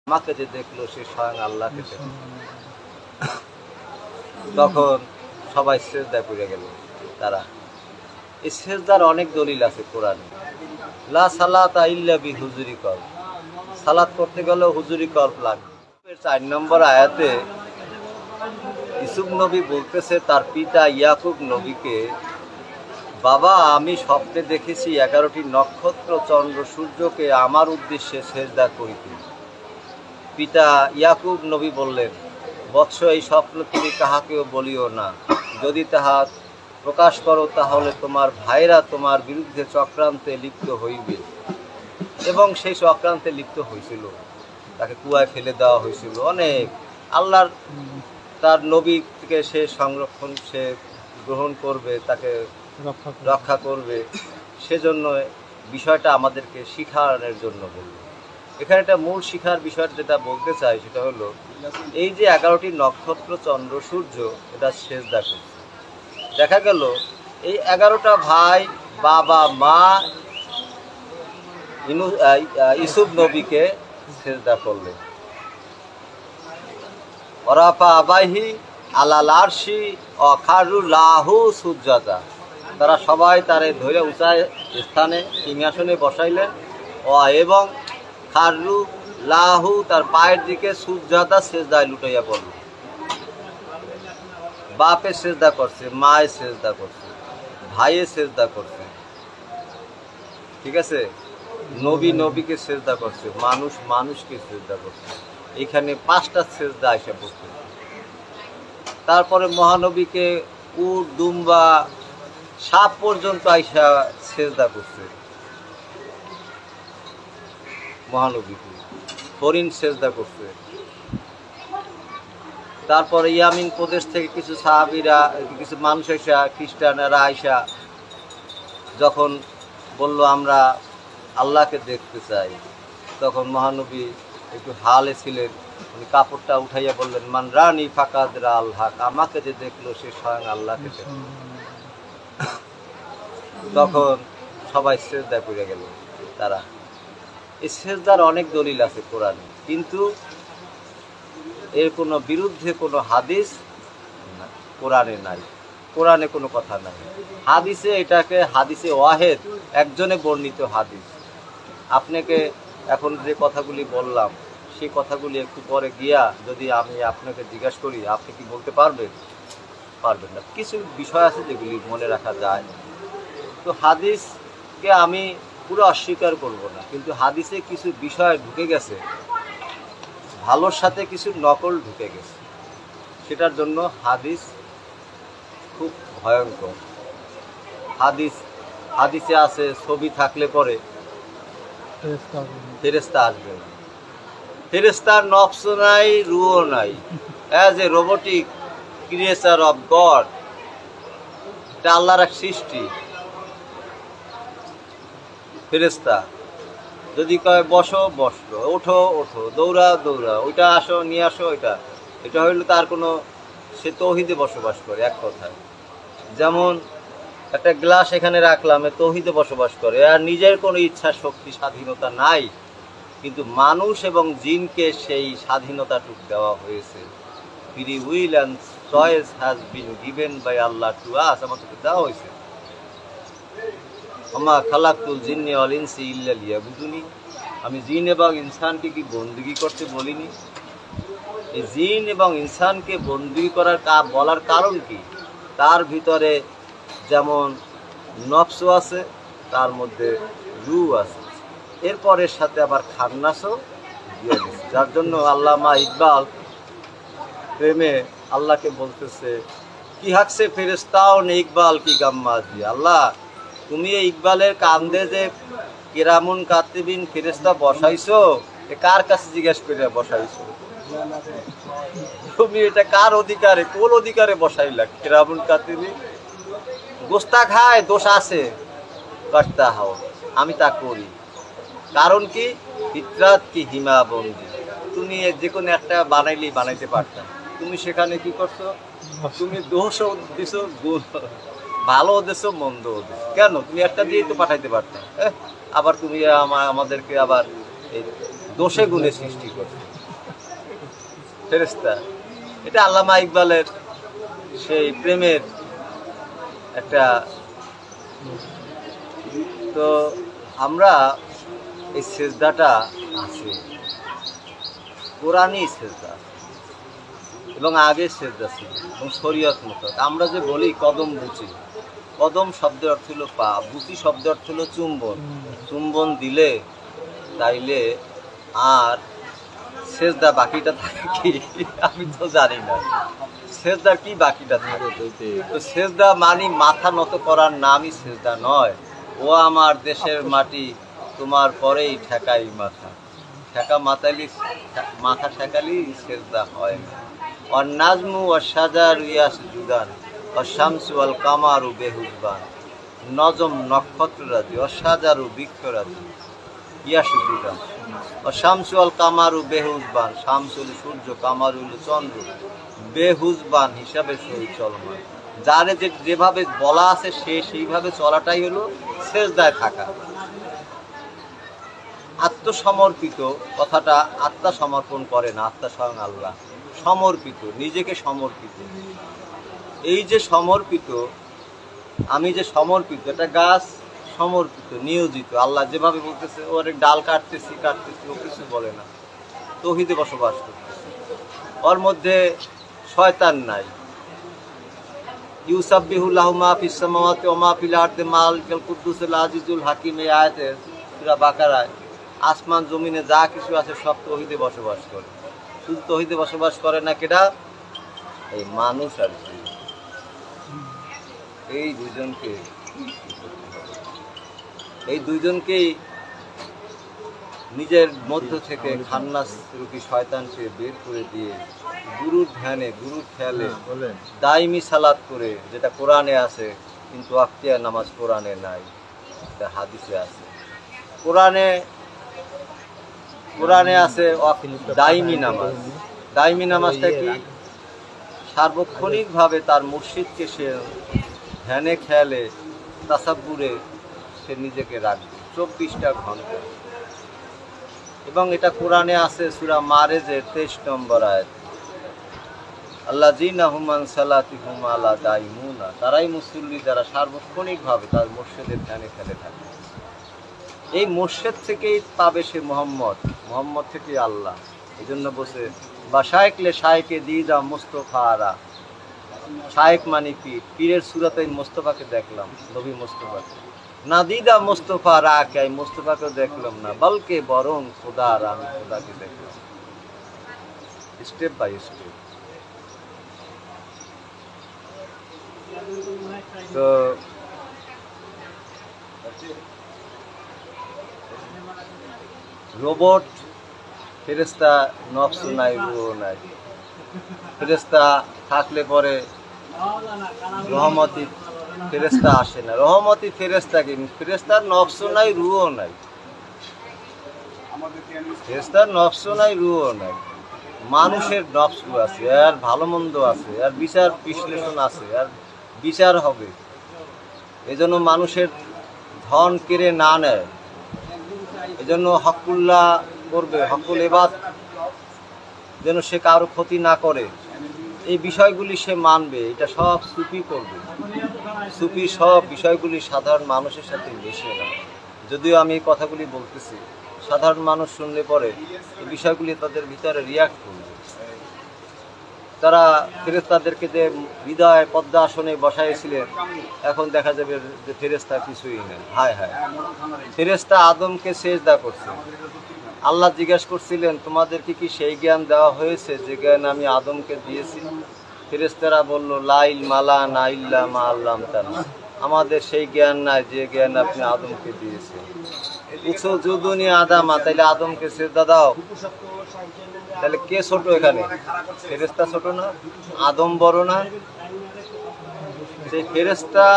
আমাকে যে দেখলো সে স্বয়ং আল্লাহকে দেখলো। তখন সবাই সিজদায় পড়ে গেল। তারা এই সিজদার অনেক দলিল আছে কোরআনে। লা সালাতা ইল্লা বি হুজুরি কল, সালাত করতে গেলেও হুজুরি কল্প লাগবে। 4 নম্বর আয়াতে ইউসুফ নবী বলতেছে তার পিতা ইয়াকুব নবীকে, বাবা আমি স্বপ্নে দেখেছি 11টি নক্ষত্র চন্দ্র সূর্যকে আমার উদ্দেশ্যে সিজদা করিতে। পিতা ইয়াকুব নবী বললেন, বৎস এই স্বপ্ন তুমি কাহাকেও বলিও না, যদি তাহা প্রকাশ করো তাহলে তোমার ভাইরা তোমার বিরুদ্ধে চক্রান্তে লিপ্ত হইবে। এবং সেই চক্রান্তে লিপ্ত হয়েছিল, তাকে কুয়ায় ফেলে দেওয়া হয়েছিল। অনেক আল্লাহর তার নবী থেকে সে সংরক্ষণ, সে গ্রহণ করবে, তাকে রক্ষা করবে, সেজন্য বিষয়টা আমাদেরকে শিখানোর জন্য বলবে। এখানে একটা মূল শিখার বিষয় যেটা বলতে চাই সেটা হলো এই যে 11টি নক্ষত্র চন্দ্র সূর্য এটা সিজদা করছে। দেখা গেল এই 11টা ভাই বাবা মা ইউসুফ নবীকে সিজদা করলেন। ওরাফা আবাহি আলাল আরশি অখারু লাহু সুজ্জাদা, তারা সবাই তারে ধরে উঁচা স্থানে সিংহাসনে বসাইলেন। এবং খারু লাহু তার পায়ের দিকে সুজ্জাদা সিজদায় লুটাইয়া পড়ল। বাপে সিজদা করছে, মায়ে সিজদা করছে, ভাইয়ে সিজদা করছে, ঠিক আছে, নবী নবীকে সিজদা করছে, মানুষ মানুষকে সিজদা করছে। এখানে 5টা সিজদা আইসা পড়ছে। তারপরে মহানবীকে উট দুম্বা সাপ পর্যন্ত আইসা সিজদা করছে। মহানবীকে হরিণ সিজদা করছে। তারপরে ইয়ামিন প্রদেশ থেকে কিছু সাহাবীরা, কিছু মানুষ আইসা, খ্রিস্টানেরা আইসা যখন বলল আমরা আল্লাহকে দেখতে চাই, তখন মহানবী একটু হালে ছিলেন, উনি কাপড়টা উঠাইয়া বললেন, মান রানী ফাকাদরা আল হক, আমাকে যে দেখলো সে স্বয়ং আল্লাহকে দেখলো। তখন সবাই সিজদায় পড়ে গেল। তারা এই সিজদার অনেক দলিল আছে কোরআনে, কিন্তু এর কোনো বিরুদ্ধে কোনো হাদিস কোরআনে নাই, কোরআনে কোনো কথা নাই। হাদিসে এটাকে হাদিসে ওয়াহেদ, একজনে বর্ণিত হাদিস। আপনাকে এখন যে কথাগুলি বললাম সেই কথাগুলি একটু পরে গিয়া যদি আমি আপনাকে জিজ্ঞাসা করি, আপনি কি বলতে পারবেন? পারবেন না। কিছু বিষয় আছে যেগুলি মনে রাখা যায়। তো হাদিসকে আমি পুরো অস্বীকার করব না, কিন্তু হাদিসে কিছু বিষয় ঢুকে গেছে, ভালোর সাথে কিছু নকল ঢুকে গেছে, সেটার জন্য হাদিস খুব ভয়ঙ্কর। হাদিসে আছে ছবি থাকলে পরে ফেরেশতা আসবে না। ফেরেশতার নফস নাই, রুহও নাই। As a robotic creature of god, এটা আল্লাহর এক সৃষ্টি। ফেরেশতা যদি কয় বসো বসলো, ওঠো ওঠো, দৌড়াও দৌড়াও, ওইটা আসো নিয়ে আসো, এটা হইলো তার কোনো, সে তৌহিদে বসবাস করে। এক কথায় যেমন একটা গ্লাস এখানে রাখলাম, তৌহিদে বসবাস করে, আর নিজের কোনো ইচ্ছা শক্তি স্বাধীনতা নাই। কিন্তু মানুষ এবং জিনকে সেই স্বাধীনতাটুকু দেওয়া হয়েছে। Free will and choice has been given by Allah to us, আমাদেরকে দেওয়া হয়েছে। আমা খালাকুল জিন্নি ওয়াল ইনসি ইল্লা লিয়াবুদুনি, আমি জিন এবং ইনসানকে কি বন্দেগী করতে বলিনি? এই জিন এবং ইনসানকে বন্দেগী করার বলার কারণ কি? তার ভিতরে যেমন নফসও আছে, তার মধ্যে রূহ আছে, এরপরের সাথে আবার খান্নাসও দিয়ে দিচ্ছে। যার জন্য আল্লামা ইকবাল প্রেমে আল্লাহকে বলতেছে, কি হাকছে ফেরেশতাও নে ইকবাল কি গাম্মা দিয়ে, আল্লাহ তুমি এই ইকবালের কান্দে যে কিরামুন কাতিবিন ফেরেশতা বসাইছো, এ কার কাছে জিজ্ঞেস করে বসাইছো? তুমি এটা কার অধিকারে, কোন অধিকারে বসাইলা? কিরামুন কাতিবিন গোস্তা খায়, দোষ আছে, করতে হও, আমি তা করি। কারণ কি? ফিতরাত কি হিমা বন্দি, তুমি যে কোনো একটা বানাইতে পারতাম, তুমি সেখানে কি করছো? তুমি দোষও দিছো, ভালো দিছো, মন্দও দিছো। কেন? তুমি একটা দিয়েই তো পাঠাইতে পারতাম। আবার তুমি আমাদেরকে আবার এই দোষে গুণে সৃষ্টি করছে ফেরেশতা। এটা আল্লামা ইকবালের সেই প্রেমের একটা। তো আমরা এই সেজদাটা আছে, কোরআনই সেজদা এবং আগের সেজদা ছিল এবং শরীয়ত মতো। আমরা যে বলি কদম বুচি, কদম শব্দের অর্থ হলো পা, বুচি শব্দের অর্থ হলো চুম্বন। চুম্বন দিলে তাইলে আর সেজদা বাকিটা থাকে কি আমি তো জানি না, সেজদার কি বাকিটা থাকে? তো সেজদা মানে মাথা নত করার নামই সেজদা নয়। ও আমার দেশের মাটি তোমার পরেই ঠেকাই মাথা, ঠেকা মাতালি মাথা ঠেকালি সেজদা হয় না। আর নাজমু ও সাজার ইয়াস জুদান ও শামসু আল কামারু বেহুজবান, নজম নক্ষত্ররাজি ও সাজারু বৃক্ষরাজি ইয়াস জুদান ও শামসু আল কামারু বেহুজবান, শামসুল সূর্য, কামারুল চন্দ্র, বেহুজবান হিসাবে সহি চলমান। যারে যেভাবে বলা আছে সে সেইভাবে চলাটাই হলো সেজদায় থাকা। আত্মসমর্পিত কথাটা আত্মা সমর্পণ করে না, আত্মা স্বয়ং আল্লাহ। সমর্পিত, নিজেকে সমর্পিত। এই যে সমর্পিত, আমি যে সমর্পিত, এটা গাছ সমর্পিত, নিয়োজিত। আল্লাহ যেভাবে বলতেছে ওর ডাল কাটতেছি ও কিছু বলে না, তৌহিদে বসবাস করতেছে। ওর মধ্যে শয়তান নাই। ইউসাব্বিহুল্লাহু মা ফিস সামাওয়াতি ওয়া মা ফিল আরদি মালিকুল কুদ্দুসুল আজিজুল হাকিম। এই আয়াতে সূরা বাকারায় আসমান জমিনে যা কিছু আছে সব তৌহিদে বসবাস করে। শুধু তৌহিদে বসবাস করে না কেডা? এই মানুষ আর কি। এই দুইজনকেই নিজের মধ্য থেকে খান্নাস রূপী শয়তানকে বের করে দিয়ে গুরুর ধ্যানে, গুরুর খেয়ালে দাইমি সালাত করে, যেটা কোরআনে আছে কিন্তু ওয়াক্তিয়া নামাজ কোরআনে নাই, এটা হাদিসে আছে। কোরআনে আছে দাইমি নামাজ। দাইমি নামাজটা কি? সার্বক্ষণিকভাবে তার মুর্শিদকে সে ধ্যানে খেয়ালে তাসাব্বুরে সে নিজেকে রাখবে 24টা ঘন্টা। এবং এটা কোরআনে আছে সূরা মারেজের 23 নম্বর আয়াত, আল্লাযীনা হুম আন সালাতিহিম আলা দাইমুনা, তারাই মুসল্লি যারা সার্বক্ষণিকভাবে তার মুর্শিদের ধ্যানে খেলে থাকে। এই মুর্শিদ থেকেই পাবে সে মোহাম্মদ থেকেই আল্লাহ। এই জন্য বসে বা শায়েকলে শায়েকে দিদা মুস্তফারা। শায়েক মানে কি? পীরের সুরাতে মোস্তফাকে দেখলাম, নবী মোস্তফাকে। না দিদা মোস্তফা রাকে, আমি মোস্তফাকেও দেখলাম না, বলকে বরং খোদার, আমি খোদাকে দেখলাম। Step by step. তো রোবট ফেরেশতা নফস নাই, রূহ নাই। ফেরেশতা থাকলে পরে রহমতি ফেরেশতা আসে না। রহমতি ফেরেশতা কি? ফেরেশতার নফস নাই, রূহ নাই। ফেরেশতার নফস নাই, রূহ নাই। মানুষের নফস আছে, আর ভালো মন্দ আছে, আর বিচার বিশ্লেষণ আছে, আর বিচার হবে। এজন্য মানুষের ধন কেড়ে না নেয়, এজন্য হকুল্লাহ করবে, হকুল এবাদ যেন সে কারো ক্ষতি না করে, এই বিষয়গুলি সে মানবে। এটা সব সুফি করবে। সুফি সব বিষয়গুলি সাধারণ মানুষের সাথে মিশে না। যদিও আমি এই কথাগুলি বলতেছি, সাধারণ মানুষ শুনলে পরে এই বিষয়গুলি তাদের ভিতরে রিয়াক্ট করবে। তারা ফেরেশতাদেরকে যে হৃদয় পদ্মা আসনে বসাইছিলেন, এখন দেখা যাবে যে ফেরেশতা কিছুই নেই। হায় হায়, ফেরেশতা আদমকে সেজদা করছে। আল্লাহ জিজ্ঞাসা করছিলেন, তোমাদেরকে কি সেই জ্ঞান দেওয়া হয়েছে যে জ্ঞান আমি আদমকে দিয়েছি? ফেরেশতারা বলল, লাইল মালা না ইল্লা মা আল্লাম তানা, আমাদের সেই জ্ঞান নাই যে জ্ঞান আপনি আদমকে দিয়েছেন। উৎস যুদুনি আদামা, তাইলে আদমকে সেজদা দাও। তাহলে কে ছোট এখানে? ফেরেশতা ছোট না? আদম বড় না? সেই ফেরেশতা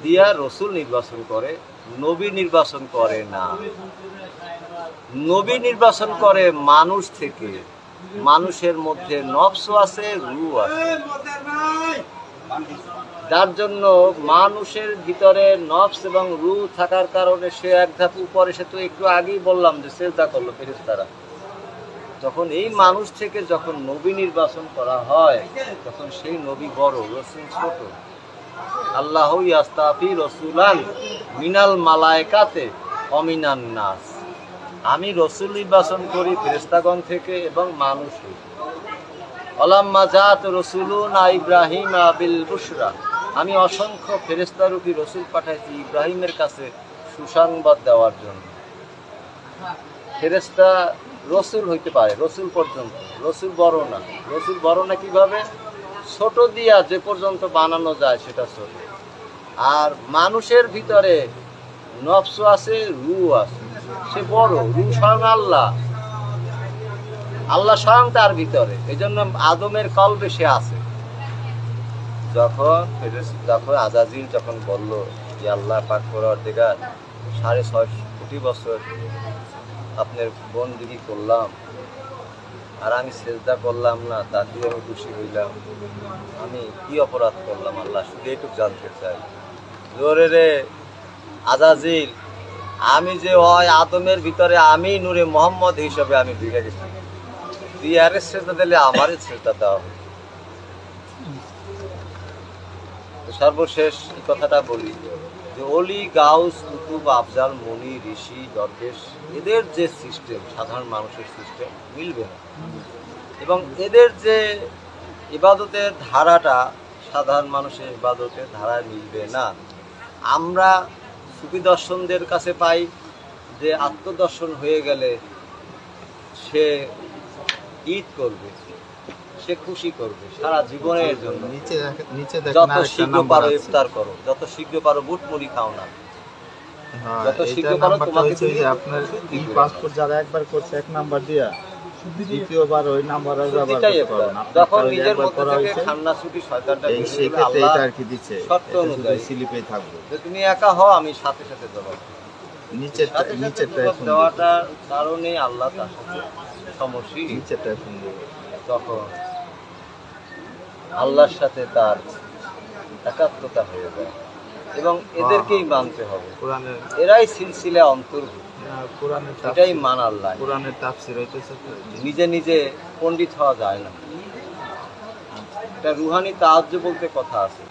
দিয়া রসুল নির্বাচন করে, নবী নির্বাচন করে না। নবী নির্বাচন করে মানুষ থেকে। মানুষের মধ্যে নফস আছে, রূহ আছে। যার জন্য মানুষের ভিতরে নফস এবং রূহ থাকার কারণে সে এক ধাপ উপরে, সে তো একটু আগেই বললাম যে সেজদা করলো ফেরেশতারা। যখন এই মানুষ থেকে যখন নবী নির্বাচন করা হয় তখন সেই নবী বড়, রসুল ছোট। আল্লাহ ইয়াস্তাফি রসুলান মিনাল মালায়েকাতে অমিনান নাস। আমি রসুল নির্বাচন করি ফেরেশতাগণ থেকে এবং মানুষ হই। অলাম্মা জাত রসুলুনা ইব্রাহিম বিল বুশরা, আমি অসংখ্য ফেরেশতারূপী রসুল পাঠাইছি ইব্রাহিমের কাছে সুসংবাদ দেওয়ার জন্য। ফেরেশতা রসুল হইতে পারে, রসুল পর্যন্ত। রসুল বড় না। রসুল বড় না কিভাবে? ছোট দিয়া যে পর্যন্ত বানানো যায় সেটা ছোট। আর মানুষের ভিতরে নফস আছে, রূহ আছে, সে বড়। রূহ স্বয়ং আল্লাহ, আল্লাহ স্বয়ং তার ভিতরে। এই জন্য আদমের কলবে সে আছে। যখন আজাজিল যখন বলল যে আল্লাহ পাক পরওয়ারদিগার 6.5 কোটি বছর আপনার বন্দেগী করলাম আর আমি সেজদা করলাম না, তাতেই আমি খুশি হইলাম, আমি কি অপরাধ করলাম আল্লাহ, শুধু এইটুকু জানতে চাই। জোরে রে আজাজিল, আমি যে ওই আদমের ভিতরে আমি নূরে মোহাম্মদ হিসাবে আমি ঢুকে গেছি, তুই আরে সেজদা দিলে আমারই সেজদা দেওয়া হবে। সর্বশেষ এই কথাটা বলি যে অলি, গাউস, কুতুব, আফজাল, মনি, ঋষি, দরবেশ, এদের যে সিস্টেম সাধারণ মানুষের সিস্টেম মিলবে না, এবং এদের যে ইবাদতের ধারাটা সাধারণ মানুষের ইবাদতের ধারায় মিলবে না। আমরা সুফি দর্শনদের কাছে পাই যে আত্মদর্শন হয়ে গেলে সে ঈদ করবে, সে খুশি করবে সারা জীবনের জন্য। যত শীঘ্র পারো ইফতার করো, যত শীঘ্র পারো বুট মুড়ি খাও না, যত শীঘ্র পারো তোমাকে আপনার ই পাসপোর্ট যারা একবার করছে 1 নাম্বার দিয়া দ্বিতীয়বার ওই নাম্বারে ব্যবহার করতে পারবেন। যখন নিজের মধ্যে থেকে খান্না ছুটি শয়তানটা এই সেক্ষেত্রে এটা আর কি দিচ্ছে, শর্ত অনুযায়ী স্লিপেই থাকবে। যে তুমি একা হও, আমি সাথে সাথে জবাব নিচেরটা দেওয়াটার কারণে আল্লাহ তার সাথে সমস্যা। নিচেরটা শুনবে তখন আল্লাহর সাথে তার একাত্মতা হয়ে যায় এবং এদেরকেই মানতে হবে। এরাই সিলসিলা অন্তর্ভুক্ত, এটাই মান আল্লাহ। কোরআনের তাফসীর হইতেছে নিজে নিজে পণ্ডিত হওয়া যায় না। এটা রুহানি তাহাজ্জু বলতে কথা আছে,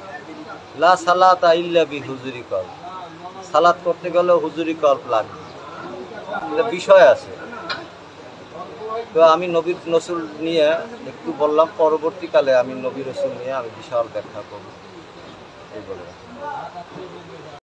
লা সালাতা ইল্লা বিহুজুরি কল্ব। সালাত করতে গেলে হুজুরি কল্ব লাগবে, এটা বিষয় আছে। তো আমি নবী রসুল নিয়ে একটু বললাম, পরবর্তীকালে আমি নবী রসুল নিয়ে আমি বিশাল ব্যাখ্যা করব এই বলে।